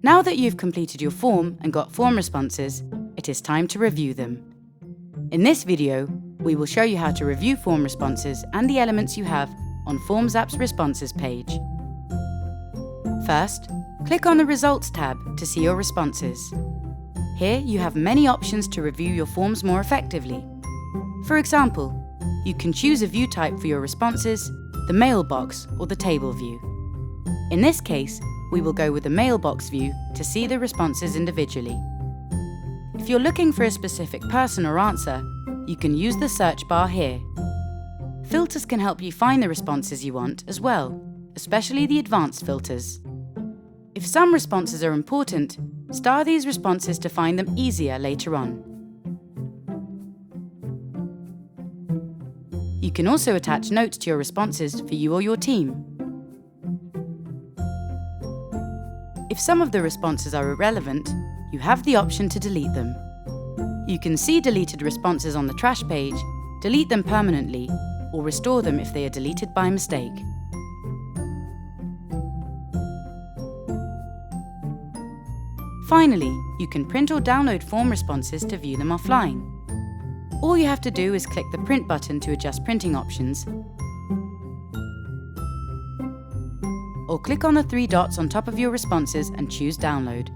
Now that you've completed your form and got form responses, it is time to review them. In this video, we will show you how to review form responses and the elements you have on Forms app's Responses page. First, click on the Results tab to see your responses. Here you have many options to review your forms more effectively. For example, you can choose a view type for your responses, the mailbox or the table view. In this case, we will go with the mailbox view to see the responses individually. If you're looking for a specific person or answer, you can use the search bar here. Filters can help you find the responses you want as well, especially the advanced filters. If some responses are important, star these responses to find them easier later on. You can also attach notes to your responses for you or your team. If some of the responses are irrelevant, you have the option to delete them. You can see deleted responses on the trash page, delete them permanently, or restore them if they are deleted by mistake. Finally, you can print or download form responses to view them offline. All you have to do is click the Print button to adjust printing options, or click on the 3 dots on top of your responses and choose Download.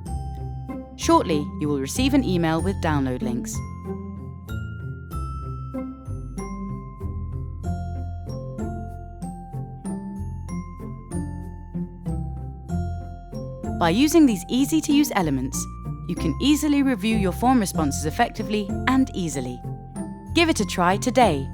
Shortly, you will receive an email with download links. By using these easy-to-use elements, you can easily review your form responses effectively and easily. Give it a try today.